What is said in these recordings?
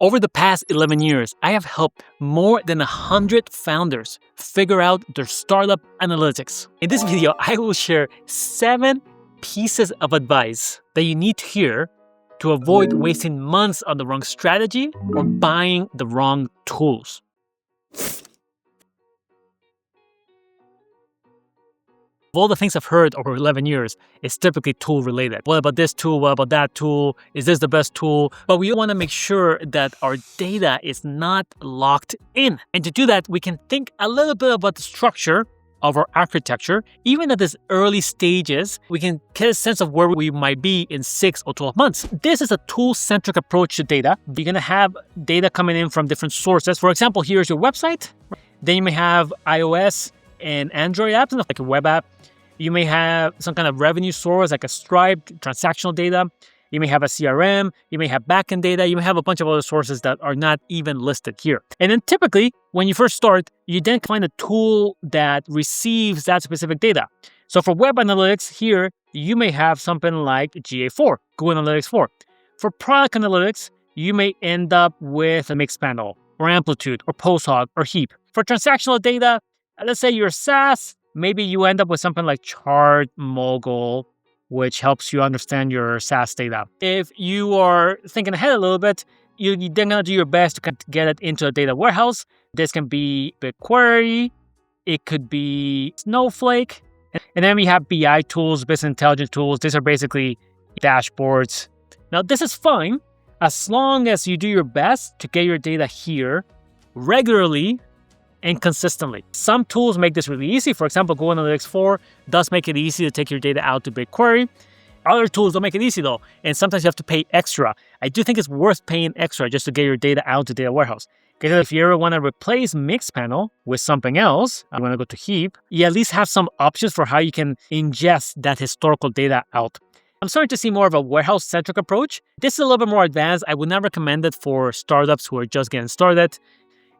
Over the past 11 years, I have helped more than 100 founders figure out their startup analytics. In this video, I will share 7 pieces of advice that you need to hear to avoid wasting months on the wrong strategy or buying the wrong tools. Of all the things I've heard over 11 years, it's typically tool related. What about this tool? What about that tool? Is this the best tool? But we want to make sure that our data is not locked in. And to do that, we can think a little bit about the structure of our architecture. Even at this early stages, we can get a sense of where we might be in 6 or 12 months. This is a tool-centric approach to data. You're going to have data coming in from different sources. For example, here's your website. Then you may have iOS and Android apps, like a web app. You may have some kind of revenue source, like a Stripe, transactional data. You may have a CRM. You may have backend data. You may have a bunch of other sources that are not even listed here. And then typically, when you first start, you then find a tool that receives that specific data. So for web analytics here, you may have something like GA4, Google Analytics 4. For product analytics, you may end up with a Mixpanel or Amplitude or Posthog or Heap. For transactional data, let's say you're SaaS, maybe you end up with something like ChartMogul, which helps you understand your SaaS data. If you are thinking ahead a little bit, you're then going to do your best to get it into a data warehouse. This can be BigQuery, it could be Snowflake, and then we have BI tools, business intelligence tools. These are basically dashboards. Now, this is fine as long as you do your best to get your data here regularly and consistently. Some tools make this really easy. For example, Google Analytics 4 does make it easy to take your data out to BigQuery. Other tools don't make it easy though, and sometimes you have to pay extra. I do think it's worth paying extra just to get your data out to data warehouse. Because if you ever want to replace Mixpanel with something else, you want to go to Heap, you at least have some options for how you can ingest that historical data out. I'm starting to see more of a warehouse-centric approach. This is a little bit more advanced. I would not recommend it for startups who are just getting started.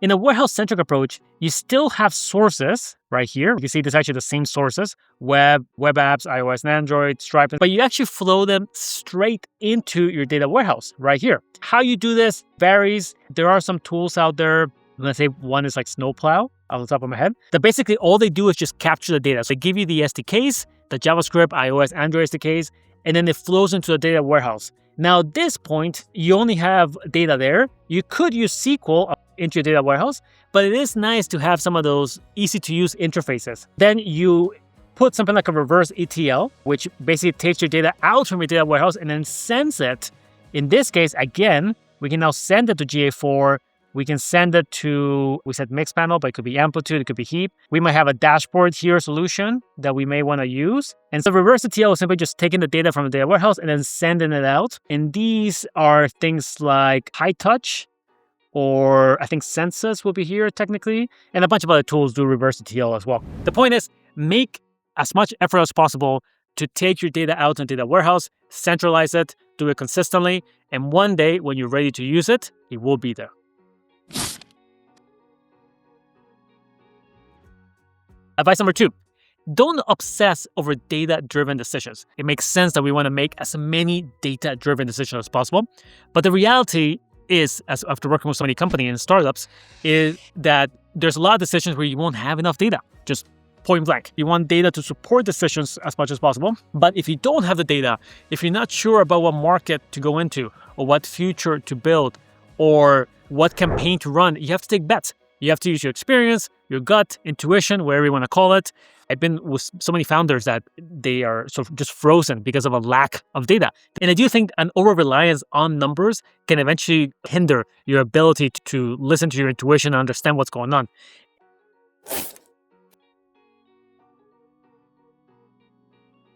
In a warehouse-centric approach, you still have sources right here. You can see this is actually the same sources, web apps, iOS and Android, Stripe, but you actually flow them straight into your data warehouse right here. How you do this varies. There are some tools out there. Let's say one is like Snowplow off the top of my head. That basically all they do is just capture the data. So they give you the SDKs, the JavaScript, iOS, Android SDKs, and then it flows into the data warehouse. Now, at this point, you only have data there. You could use SQL into your data warehouse, but it is nice to have some of those easy-to-use interfaces. Then you put something like a reverse ETL, which basically takes your data out from your data warehouse and then sends it. In this case, again, we can now send it to GA4. We can send it to, we said Mixpanel, but it could be Amplitude, it could be Heap. We might have a dashboard here solution that we may want to use. And so reverse ETL is simply just taking the data from the data warehouse and then sending it out. And these are things like High Touch, or I think Census will be here technically, and a bunch of other tools do reverse ETL as well. The point is, make as much effort as possible to take your data out in data warehouse, centralize it, do it consistently, and one day when you're ready to use it, it will be there. Advice number 2, don't obsess over data-driven decisions. It makes sense that we want to make as many data-driven decisions as possible, but the reality is, as after working with so many companies and startups, is that there's a lot of decisions where you won't have enough data, just point blank. You want data to support decisions as much as possible, but if you don't have the data, if you're not sure about what market to go into, or what future to build, or what campaign to run, you have to take bets. You have to use your experience, your gut, intuition, whatever you want to call it. I've been with so many founders that they are sort of just frozen because of a lack of data. And I do think an over-reliance on numbers can eventually hinder your ability to listen to your intuition and understand what's going on.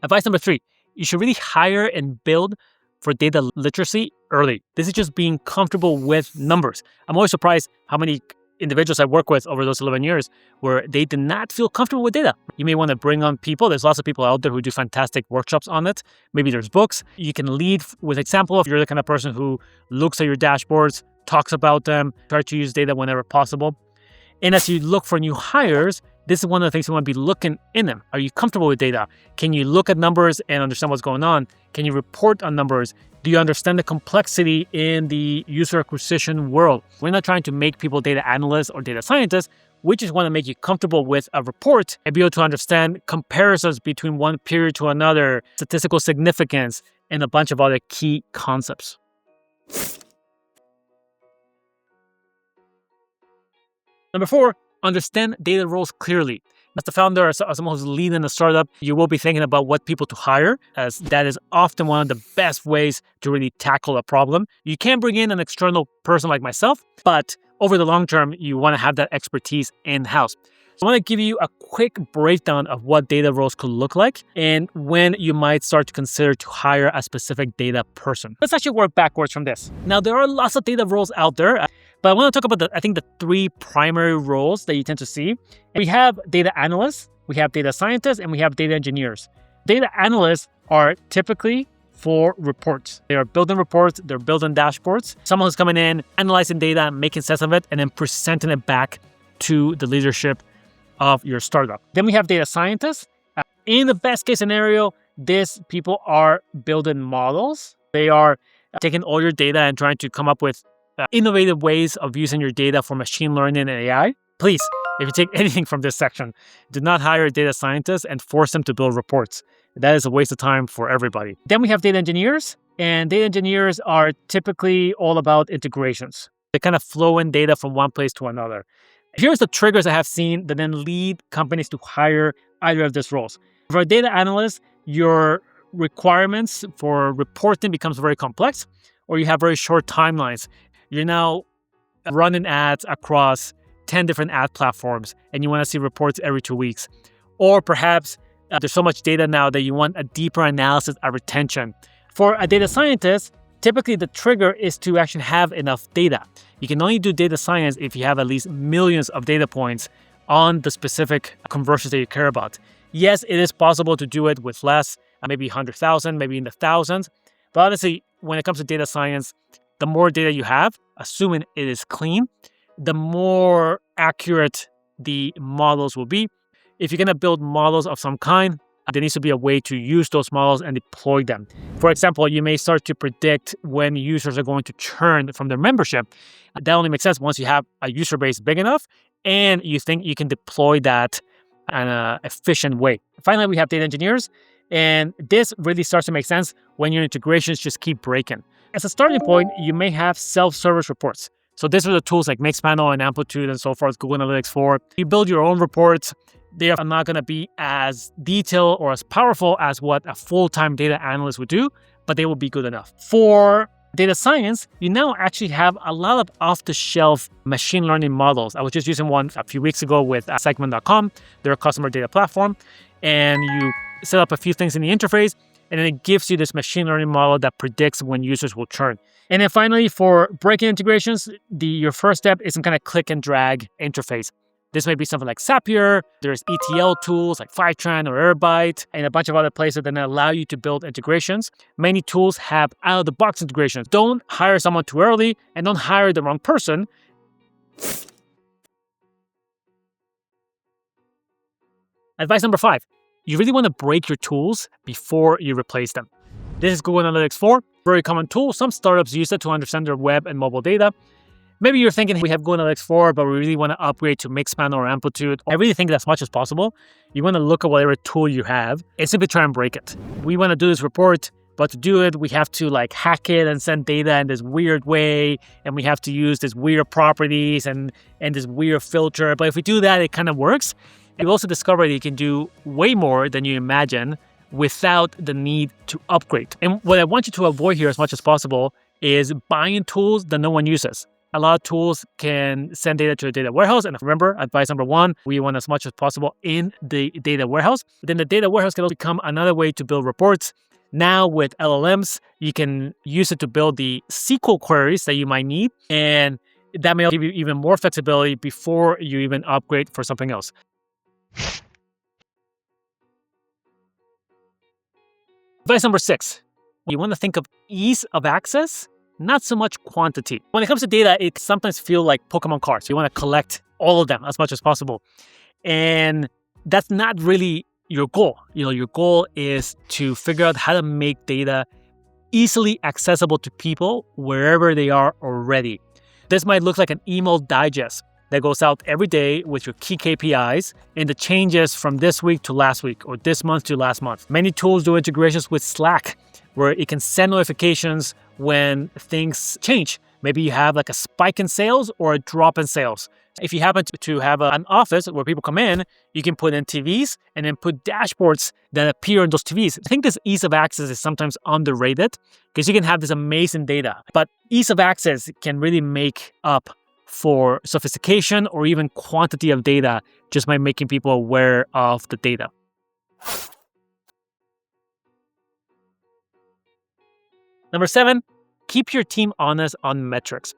Advice number 3, you should really hire and build for data literacy early. This is just being comfortable with numbers. I'm always surprised how many individuals I work with over those 11 years where they did not feel comfortable with data. You may want to bring on people. There's lots of people out there who do fantastic workshops on it. Maybe there's books. You can lead with example if you're the kind of person who looks at your dashboards, talks about them, try to use data whenever possible. And as you look for new hires, This is one of the things you want to be looking in them. Are you comfortable with data? Can you look at numbers and understand what's going on? Can you report on numbers? Do you understand the complexity in the user acquisition world? We're not trying to make people data analysts or data scientists. We just want to make you comfortable with a report and be able to understand comparisons between one period to another, statistical significance, and a bunch of other key concepts. Number 4, understand data roles clearly. As the founder or someone who's leading a startup, you will be thinking about what people to hire, as that is often one of the best ways to really tackle a problem. You can bring in an external person like myself, but over the long term, you want to have that expertise in-house. So I want to give you a quick breakdown of what data roles could look like and when you might start to consider to hire a specific data person. Let's actually work backwards from this. Now, there are lots of data roles out there, but I want to talk about the 3 primary roles that you tend to see. We have data analysts, we have data scientists, and we have data engineers. Data analysts are typically for reports. They are building reports, they're building dashboards. Someone who's coming in, analyzing data, making sense of it, and then presenting it back to the leadership of your startup. Then we have data scientists. In the best case scenario, these people are building models. They are taking all your data and trying to come up with innovative ways of using your data for machine learning and AI. Please, if you take anything from this section, do not hire a data scientist and force them to build reports. That is a waste of time for everybody. Then we have data engineers, and data engineers are typically all about integrations. They kind of flow in data from one place to another. Here's the triggers I have seen that then lead companies to hire either of these roles. For a data analyst, your requirements for reporting becomes very complex, or you have very short timelines. You're now running ads across 10 different ad platforms, and you want to see reports every 2 weeks. Or perhaps there's so much data now that you want a deeper analysis of retention. For a data scientist, typically the trigger is to actually have enough data. You can only do data science if you have at least millions of data points on the specific conversions that you care about. Yes, it is possible to do it with less, maybe 100,000, maybe in the thousands. But honestly, when it comes to data science, the more data you have, assuming it is clean, the more accurate the models will be. If you're going to build models of some kind, there needs to be a way to use those models and deploy them. For example, you may start to predict when users are going to churn from their membership. That only makes sense once you have a user base big enough and you think you can deploy that in an efficient way. Finally, we have data engineers, and this really starts to make sense when your integrations just keep breaking. As a starting point, you may have self-service reports. So these are the tools like Mixpanel and Amplitude and so forth, Google Analytics 4. You build your own reports. They are not going to be as detailed or as powerful as what a full-time data analyst would do, but they will be good enough. For data science, you now actually have a lot of off-the-shelf machine learning models. I was just using one a few weeks ago with Segment.com. They're a customer data platform. And you set up a few things in the interface, and then it gives you this machine learning model that predicts when users will churn. And then finally, for breaking integrations, your first step is some kind of click and drag interface. This may be something like Zapier. There's ETL tools like Fivetran or Airbyte and a bunch of other places that allow you to build integrations. Many tools have out-of-the-box integrations. Don't hire someone too early and don't hire the wrong person. Advice number 5. You really want to break your tools before you replace them. This is Google Analytics 4, very common tool. Some startups use it to understand their web and mobile data. Maybe you're thinking, we have Google Analytics 4, but we really want to upgrade to Mixpanel or Amplitude. I really think that as much as possible, you want to look at whatever tool you have and simply try and break it. We want to do this report, but to do it, we have to hack it and send data in this weird way, and we have to use these weird properties and this weird filter. But if we do that, it kind of works. You've also discovered that you can do way more than you imagine without the need to upgrade. And what I want you to avoid here as much as possible is buying tools that no one uses. A lot of tools can send data to a data warehouse. And remember, advice number 1, we want as much as possible in the data warehouse. Then the data warehouse can also become another way to build reports. Now with LLMs, you can use it to build the SQL queries that you might need. And that may give you even more flexibility before you even upgrade for something else. Advice number 6, you want to think of ease of access, not so much quantity. When it comes to data, it sometimes feels like Pokemon cards. You want to collect all of them as much as possible. And that's not really your goal. Your goal is to figure out how to make data easily accessible to people wherever they are already. This might look like an email digest that goes out every day with your key KPIs and the changes from this week to last week or this month to last month. Many tools do integrations with Slack where it can send notifications when things change. Maybe you have like a spike in sales or a drop in sales. If you happen to have an office where people come in, you can put in TVs and then put dashboards that appear on those TVs. I think this ease of access is sometimes underrated because you can have this amazing data. But ease of access can really make up for sophistication or even quantity of data just by making people aware of the data. Number 7, keep your team honest on metrics.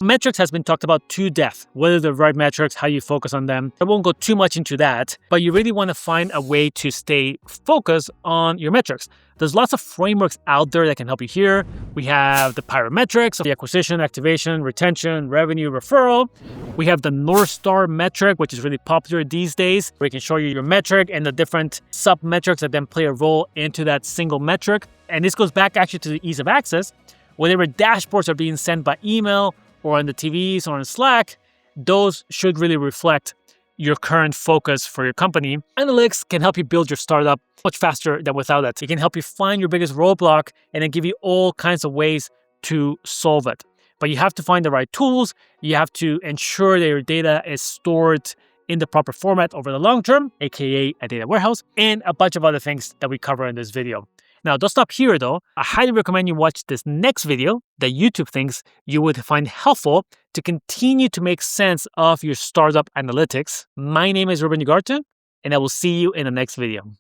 Metrics has been talked about to death, whether they're the right metrics, how you focus on them. I won't go too much into that, but you really want to find a way to stay focused on your metrics. There's lots of frameworks out there that can help you here. We have the pyrometrics, the acquisition, activation, retention, revenue, referral. We have the North Star metric, which is really popular these days, where it can show you your metric and the different sub-metrics that then play a role into that single metric. And this goes back actually to the ease of access. Whenever dashboards are being sent by email, or on the TVs or on Slack, those should really reflect your current focus for your company. Analytics can help you build your startup much faster than without it. It can help you find your biggest roadblock and then give you all kinds of ways to solve it. But you have to find the right tools. You have to ensure that your data is stored in the proper format over the long term, aka a data warehouse, and a bunch of other things that we cover in this video. Now, don't stop here though. I highly recommend you watch this next video that YouTube thinks you would find helpful to continue to make sense of your startup analytics. My name is Ruben, and I will see you in the next video.